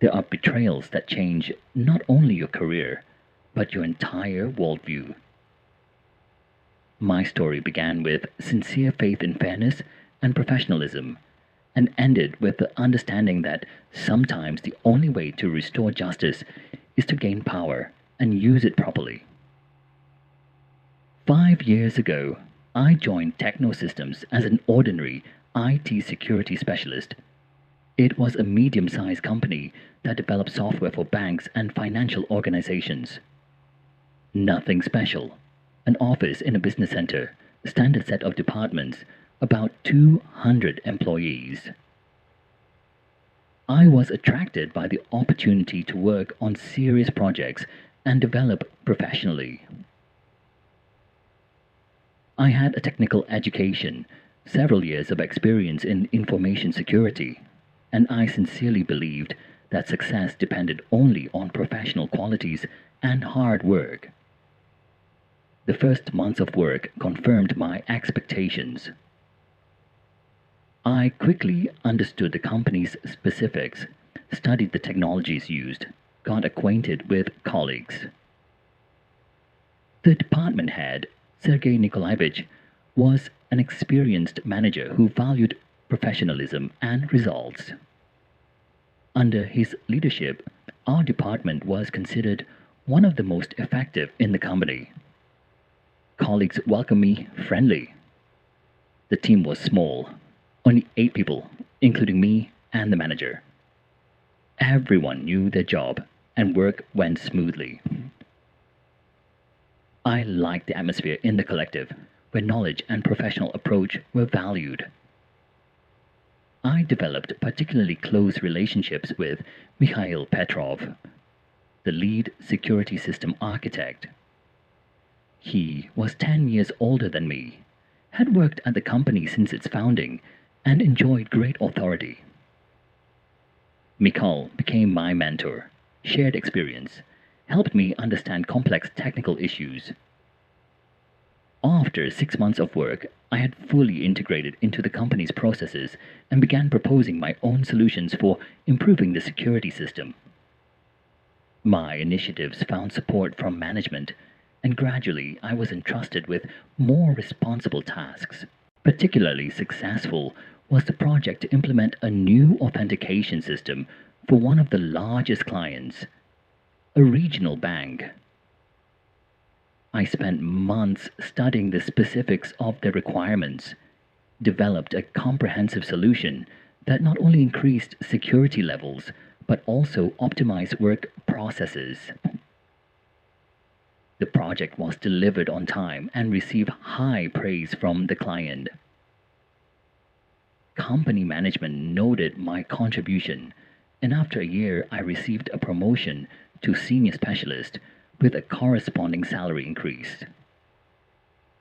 There are betrayals that change not only your career, but your entire worldview. My story began with sincere faith in fairness and professionalism, and ended with the understanding that sometimes the only way to restore justice is to gain power and use it properly. 5 years ago, I joined Technosystems as an ordinary IT security specialist. It was a medium-sized company that developed software for banks and financial organizations. Nothing special. An office in a business center, a standard set of departments, about 200 employees. I was attracted by the opportunity to work on serious projects and develop professionally. I had a technical education, several years of experience in information security, and I sincerely believed that success depended only on professional qualities and hard work. The first months of work confirmed my expectations. I quickly understood the company's specifics, studied the technologies used, got acquainted with colleagues. The department head, Sergei Nikolaevich, was an experienced manager who valued professionalism and results. Under his leadership, our department was considered one of the most effective in the company. Colleagues welcomed me friendly. The team was small, only 8 people, including me and the manager. Everyone knew their job, and work went smoothly. I liked the atmosphere in the collective, where knowledge and professional approach were valued. I developed particularly close relationships with Mikhail Petrov, the lead security system architect. He was 10 years older than me, had worked at the company since its founding, and enjoyed great authority. Mikhail became my mentor, shared experience, helped me understand complex technical issues. After 6 months of work, I had fully integrated into the company's processes and began proposing my own solutions for improving the security system. My initiatives found support from management, and gradually I was entrusted with more responsible tasks. Particularly successful was the project to implement a new authentication system for one of the largest clients, a regional bank. I spent months studying the specifics of the requirements, developed a comprehensive solution that not only increased security levels, but also optimized work processes. The project was delivered on time and received high praise from the client. Company management noted my contribution, and after a year I received a promotion to senior specialist with a corresponding salary increase.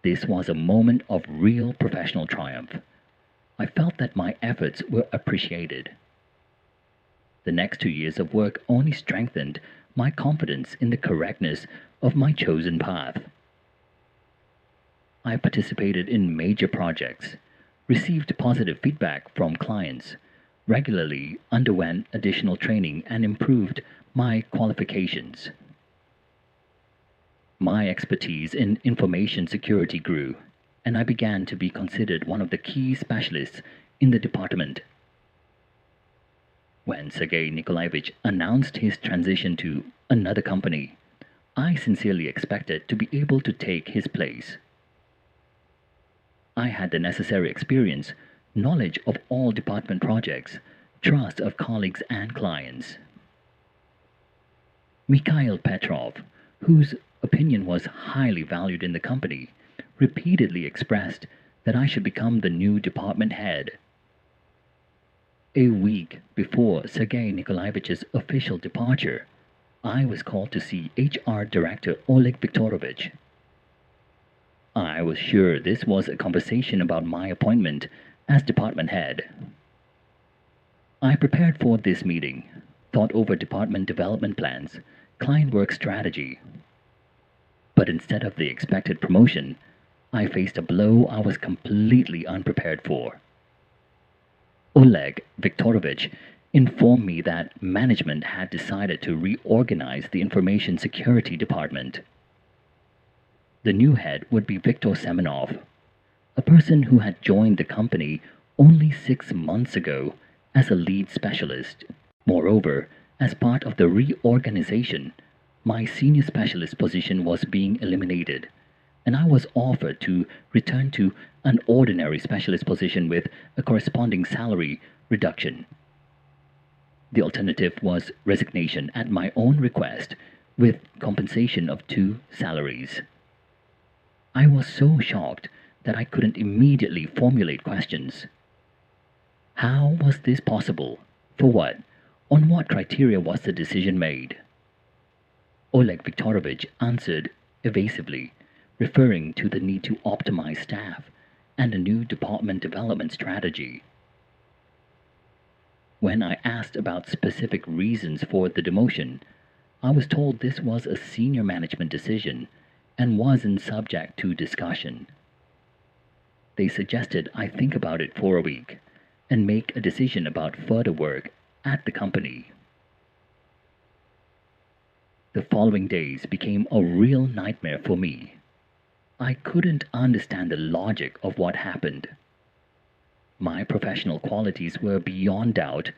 This was a moment of real professional triumph. I felt that my efforts were appreciated. The next 2 years of work only strengthened my confidence in the correctness of my chosen path. I participated in major projects, received positive feedback from clients, regularly underwent additional training, and improved my qualifications. My expertise in information security grew, and I began to be considered one of the key specialists in the department. When Sergei Nikolaevich announced his transition to another company, I sincerely expected to be able to take his place. I had the necessary experience, knowledge of all department projects, trust of colleagues and clients. Mikhail Petrov, whose opinion was highly valued in the company, repeatedly expressed that I should become the new department head. A week before Sergei Nikolaivich's official departure, I was called to see HR Director Oleg Viktorovich. I was sure this was a conversation about my appointment as department head. I prepared for this meeting, thought over department development plans, client work strategy. But instead of the expected promotion, I faced a blow I was completely unprepared for. Oleg Viktorovich informed me that management had decided to reorganize the information security department. The new head would be Viktor Semenov, a person who had joined the company only 6 months ago as a lead specialist. Moreover, as part of the reorganization, my senior specialist position was being eliminated, and I was offered to return to an ordinary specialist position with a corresponding salary reduction. The alternative was resignation at my own request, with compensation of 2 salaries. I was so shocked that I couldn't immediately formulate questions. How was this possible? For what? On what criteria was the decision made? Oleg Viktorovich answered evasively, referring to the need to optimize staff and a new department development strategy. When I asked about specific reasons for the demotion, I was told this was a senior management decision and wasn't subject to discussion. They suggested I think about it for a week and make a decision about further work at the company. The following days became a real nightmare for me. I couldn't understand the logic of what happened. My professional qualities were beyond doubt.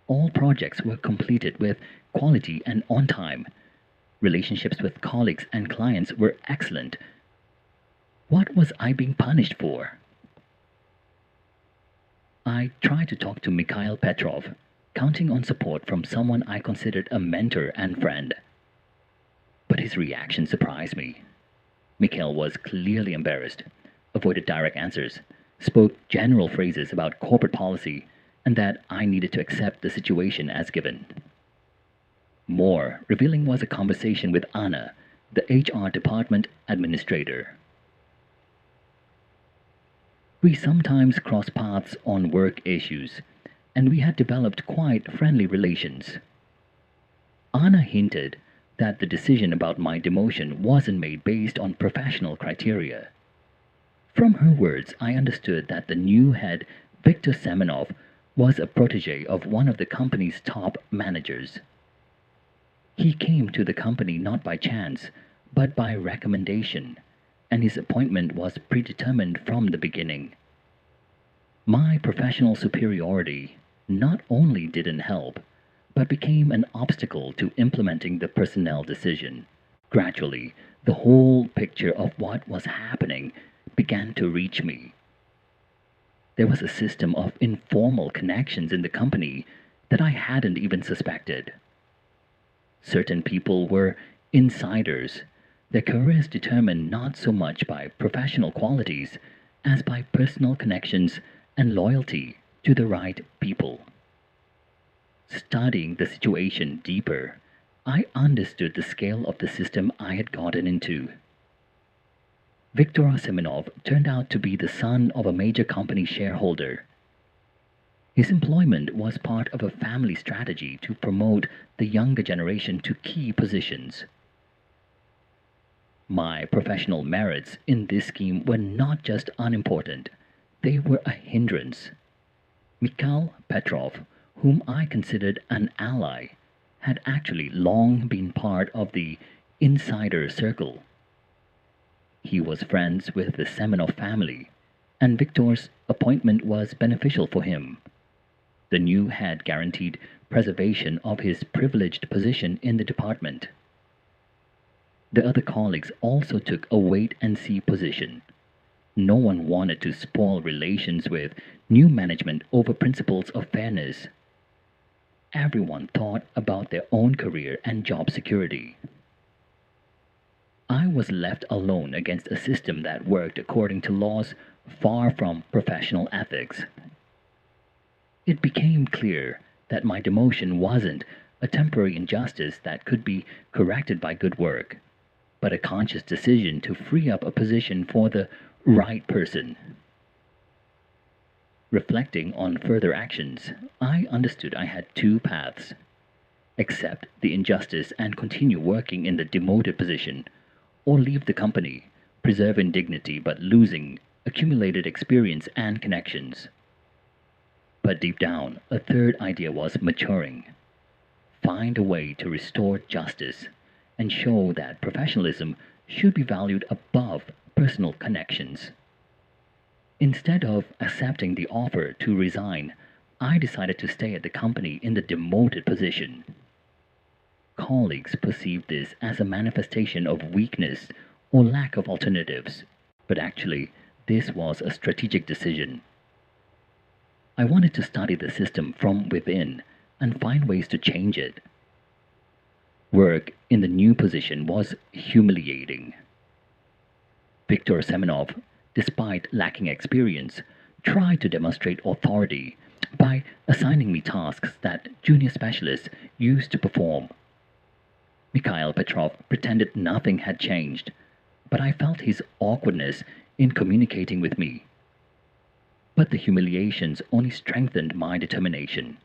All projects were completed with quality and on time. Relationships with colleagues and clients were excellent. What was I being punished for? I tried to talk to Mikhail Petrov, counting on support from someone I considered a mentor and friend. But his reaction surprised me. Mikhail was clearly embarrassed, avoided direct answers, spoke general phrases about corporate policy, and that I needed to accept the situation as given. More revealing was a conversation with Anna, the HR department administrator. We sometimes crossed paths on work issues, and we had developed quite friendly relations. Anna hinted that the decision about my demotion wasn't made based on professional criteria. From her words, I understood that the new head, Viktor Semenov, was a protege of one of the company's top managers. He came to the company not by chance, but by recommendation, and his appointment was predetermined from the beginning. My professional superiority not only didn't help, but became an obstacle to implementing the personnel decision. Gradually, the whole picture of what was happening began to reach me. There was a system of informal connections in the company that I hadn't even suspected. Certain people were insiders, their careers determined not so much by professional qualities as by personal connections and loyalty to the right people. Studying the situation deeper, I understood the scale of the system I had gotten into. Viktor Semenov turned out to be the son of a major company shareholder. His employment was part of a family strategy to promote the younger generation to key positions. My professional merits in this scheme were not just unimportant, they were a hindrance. Mikhail Petrov, whom I considered an ally, had actually long been part of the insider circle. He was friends with the Semenov family, and Viktor's appointment was beneficial for him. The new head guaranteed preservation of his privileged position in the department. The other colleagues also took a wait-and-see position. No one wanted to spoil relations with new management over principles of fairness. Everyone thought about their own career and job security. I was left alone against a system that worked according to laws far from professional ethics. It became clear that my demotion wasn't a temporary injustice that could be corrected by good work, but a conscious decision to free up a position for the right person. Reflecting on further actions, I understood I had 2 paths: accept the injustice and continue working in the demoted position, or leave the company, preserving dignity but losing accumulated experience and connections. But deep down, a third idea was maturing. Find a way to restore justice and show that professionalism should be valued above personal connections. Instead of accepting the offer to resign, I decided to stay at the company in the demoted position. Colleagues perceived this as a manifestation of weakness or lack of alternatives, but actually, this was a strategic decision. I wanted to study the system from within and find ways to change it. Work in the new position was humiliating. Viktor Semenov, despite lacking experience, tried to demonstrate authority by assigning me tasks that junior specialists used to perform. Mikhail Petrov pretended nothing had changed, but I felt his awkwardness in communicating with me. But the humiliations only strengthened my determination.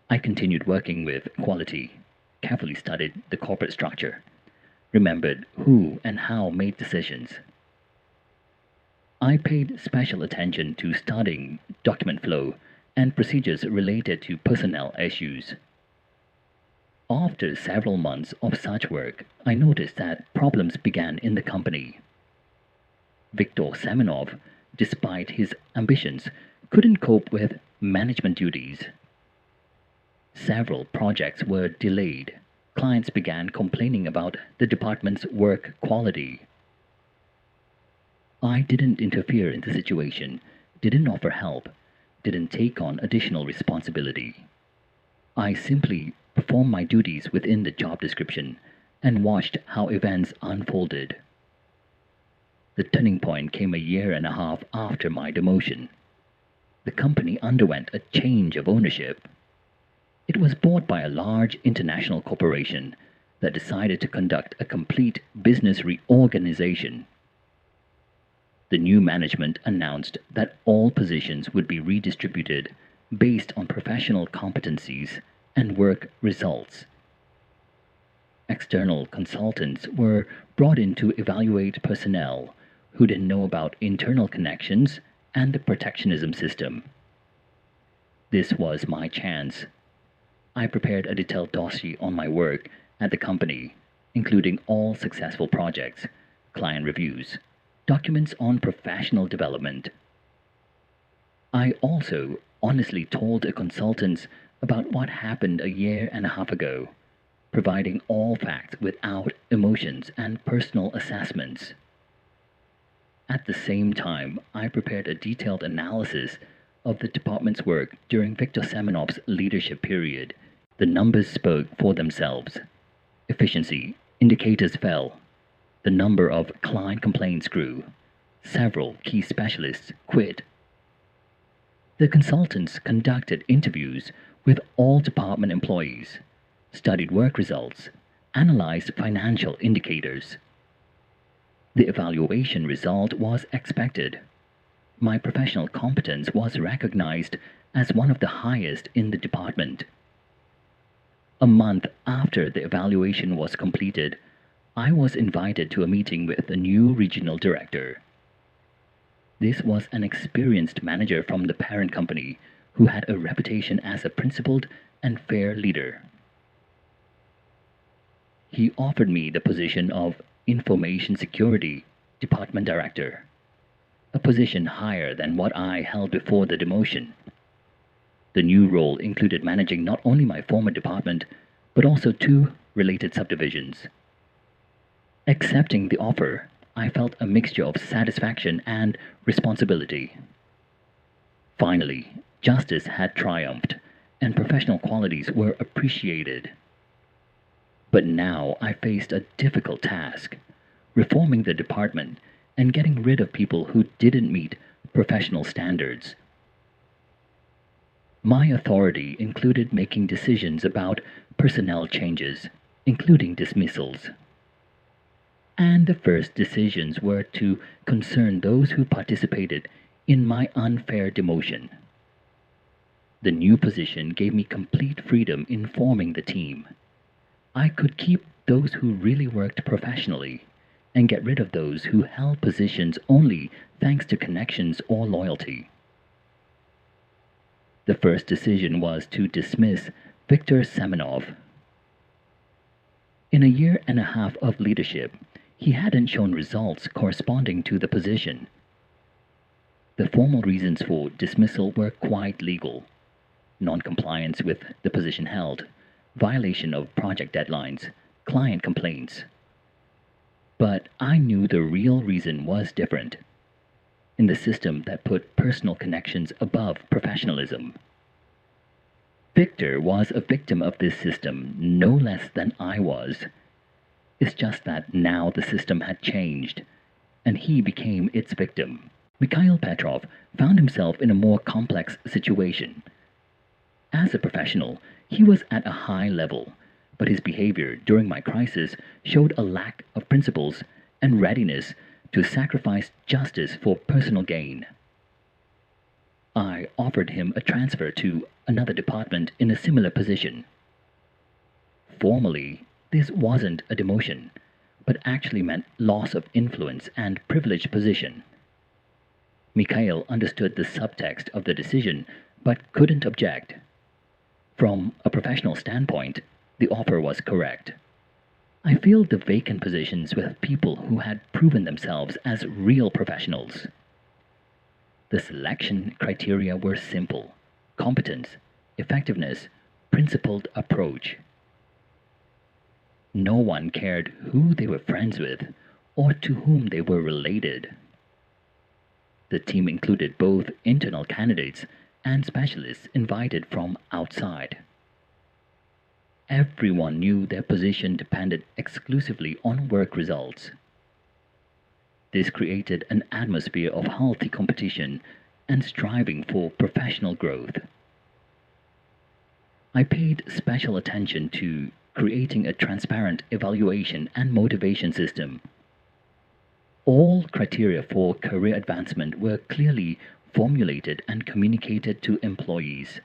I continued working with quality, carefully studied the corporate structure, remembered who and how made decisions. I paid special attention to studying document flow and procedures related to personnel issues. After several months of such work, I noticed that problems began in the company. Viktor Semenov, despite his ambitions, couldn't cope with management duties. Several projects were delayed. Clients began complaining about the department's work quality. I didn't interfere in the situation, didn't offer help, didn't take on additional responsibility. I simply performed my duties within the job description and watched how events unfolded. The turning point came a year and a half after my demotion. The company underwent a change of ownership. It was bought by a large international corporation that decided to conduct a complete business reorganization. The new management announced that all positions would be redistributed based on professional competencies and work results. External consultants were brought in to evaluate personnel who didn't know about internal connections and the protectionism system. This was my chance. I prepared a detailed dossier on my work at the company, including all successful projects, client reviews, documents on professional development. I also honestly told the consultants about what happened a year and a half ago, providing all facts without emotions and personal assessments. At the same time, I prepared a detailed analysis of the department's work during Viktor Semenov's leadership period. The numbers spoke for themselves. Efficiency indicators fell. The number of client complaints grew. Several key specialists quit. The consultants conducted interviews with all department employees, studied work results, analyzed financial indicators. The evaluation result was expected. My professional competence was recognized as one of the highest in the department. A month after the evaluation was completed, I was invited to a meeting with the new regional director. This was an experienced manager from the parent company who had a reputation as a principled and fair leader. He offered me the position of Information Security Department Director, a position higher than what I held before the demotion. The new role included managing not only my former department, but also 2 related subdivisions. Accepting the offer, I felt a mixture of satisfaction and responsibility. Finally, justice had triumphed, and professional qualities were appreciated. But now I faced a difficult task, reforming the department and getting rid of people who didn't meet professional standards. My authority included making decisions about personnel changes, including dismissals. And the first decisions were to concern those who participated in my unfair demotion. The new position gave me complete freedom in forming the team. I could keep those who really worked professionally and get rid of those who held positions only thanks to connections or loyalty. The first decision was to dismiss Viktor Semenov. In a year and a half of leadership, he hadn't shown results corresponding to the position. The formal reasons for dismissal were quite legal: non-compliance with the position held, violation of project deadlines, client complaints. But I knew the real reason was different, in the system that put personal connections above professionalism. Victor was a victim of this system no less than I was. It's just that now the system had changed, and he became its victim. Mikhail Petrov found himself in a more complex situation. As a professional, he was at a high level, but his behavior during my crisis showed a lack of principles and readiness to sacrifice justice for personal gain. I offered him a transfer to another department in a similar position. Formally, this wasn't a demotion, but actually meant loss of influence and privileged position. Mikhail understood the subtext of the decision, but couldn't object. From a professional standpoint, the offer was correct. I filled the vacant positions with people who had proven themselves as real professionals. The selection criteria were simple: competence, effectiveness, principled approach. No one cared who they were friends with or to whom they were related. The team included both internal candidates and specialists invited from outside. Everyone knew their position depended exclusively on work results. This created an atmosphere of healthy competition and striving for professional growth. I paid special attention to creating a transparent evaluation and motivation system. All criteria for career advancement were clearly formulated and communicated to employees.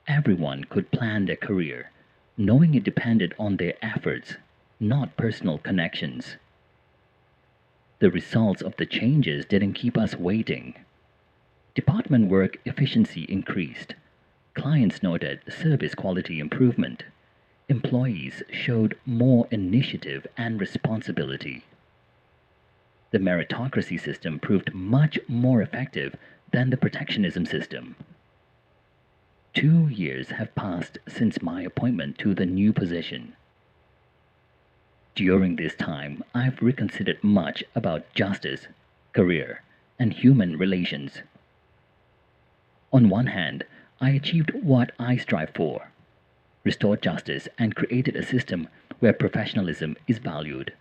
Everyone could plan their career, knowing it depended on their efforts, not personal connections. The results of the changes didn't keep us waiting. Department work efficiency increased. Clients noted service quality improvement. Employees showed more initiative and responsibility. The meritocracy system proved much more effective than the protectionism system. 2 years have passed since my appointment to the new position. During this time, I've reconsidered much about justice, career, and human relations. On one hand, I achieved what I strive for: restored justice and created a system where professionalism is valued.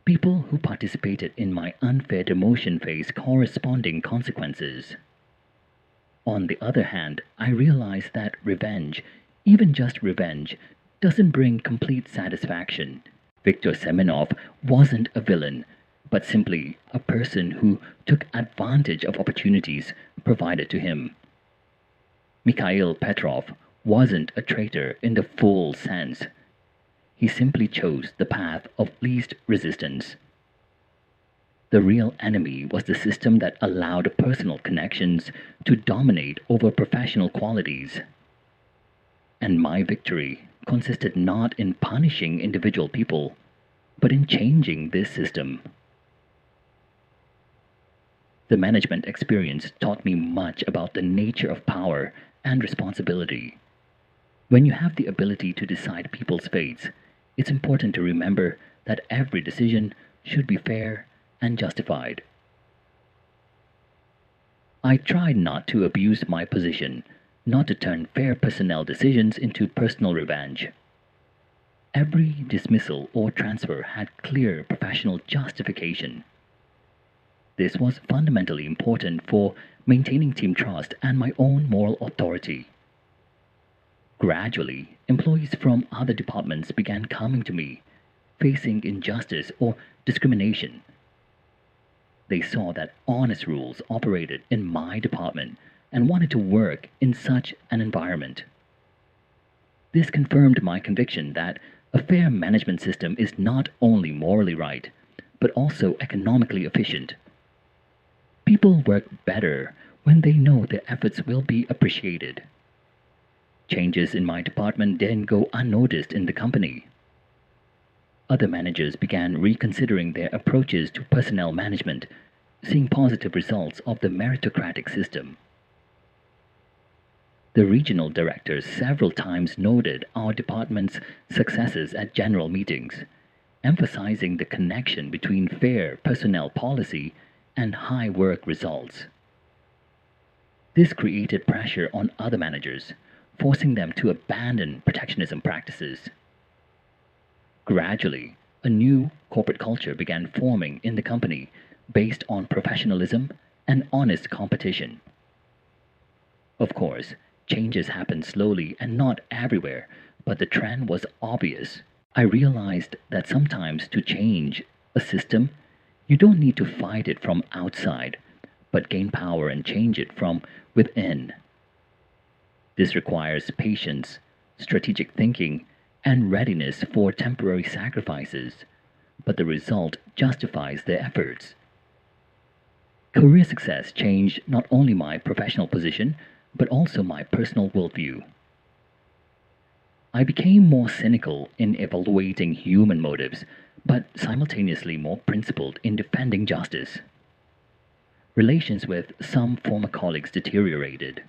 People who participated in my unfair demotion face corresponding consequences. On the other hand, I realized that revenge, even just revenge, doesn't bring complete satisfaction. Viktor Semenov wasn't a villain, but simply a person who took advantage of opportunities provided to him. Mikhail Petrov wasn't a traitor in the full sense. He simply chose the path of least resistance. The real enemy was the system that allowed personal connections to dominate over professional qualities. And my victory consisted not in punishing individual people, but in changing this system. The management experience taught me much about the nature of power and responsibility. When you have the ability to decide people's fates, it's important to remember that every decision should be fair and justified. I tried not to abuse my position, not to turn fair personnel decisions into personal revenge. Every dismissal or transfer had clear professional justification. This was fundamentally important for maintaining team trust and my own moral authority. Gradually, employees from other departments began coming to me, facing injustice or discrimination. They saw that honest rules operated in my department and wanted to work in such an environment. This confirmed my conviction that a fair management system is not only morally right, but also economically efficient. People work better when they know their efforts will be appreciated. Changes in my department didn't go unnoticed in the company. Other managers began reconsidering their approaches to personnel management, seeing positive results of the meritocratic system. The regional directors several times noted our department's successes at general meetings, emphasizing the connection between fair personnel policy and high work results. This created pressure on other managers, forcing them to abandon protectionism practices. Gradually, a new corporate culture began forming in the company based on professionalism and honest competition. Of course, changes happened slowly and not everywhere, but the trend was obvious. I realized that sometimes to change a system, you don't need to fight it from outside, but gain power and change it from within. This requires patience, strategic thinking, and readiness for temporary sacrifices, but the result justifies their efforts. Career success changed not only my professional position, but also my personal worldview. I became more cynical in evaluating human motives, but simultaneously more principled in defending justice. Relations with some former colleagues deteriorated.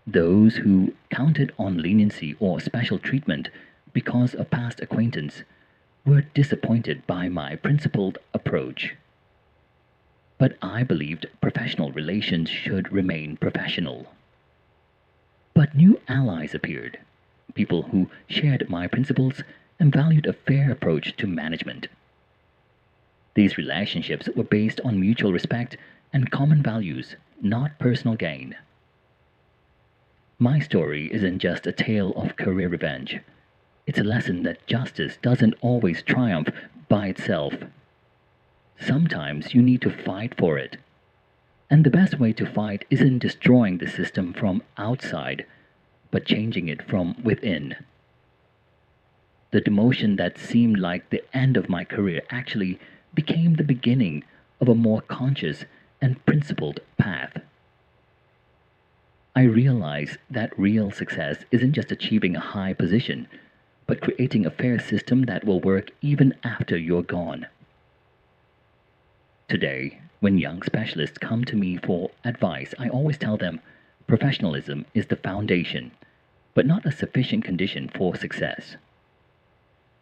Those who counted on leniency or special treatment because of past acquaintance were disappointed by my principled approach. But I believed professional relations should remain professional. But new allies appeared, people who shared my principles and valued a fair approach to management. These relationships were based on mutual respect and common values, not personal gain. My story isn't just a tale of career revenge. It's a lesson that justice doesn't always triumph by itself. Sometimes you need to fight for it. And the best way to fight isn't destroying the system from outside, but changing it from within. The demotion that seemed like the end of my career actually became the beginning of a more conscious and principled path. I realized that real success isn't just achieving a high position, but creating a fair system that will work even after you're gone. Today, when young specialists come to me for advice, I always tell them professionalism is the foundation, but not a sufficient condition for success.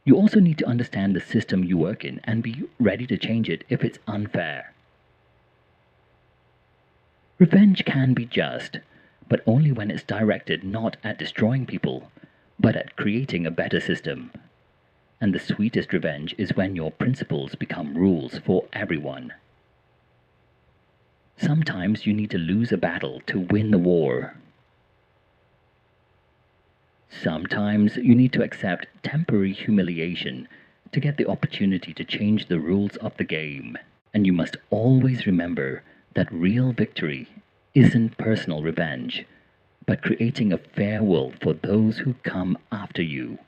You also need to understand the system you work in and be ready to change it if it's unfair. Revenge can be just, but only when it's directed not at destroying people, but at creating a better system. And the sweetest revenge is when your principles become rules for everyone. Sometimes you need to lose a battle to win the war. Sometimes you need to accept temporary humiliation to get the opportunity to change the rules of the game. And you must always remember that real victory isn't personal revenge, but creating a fair world for those who come after you.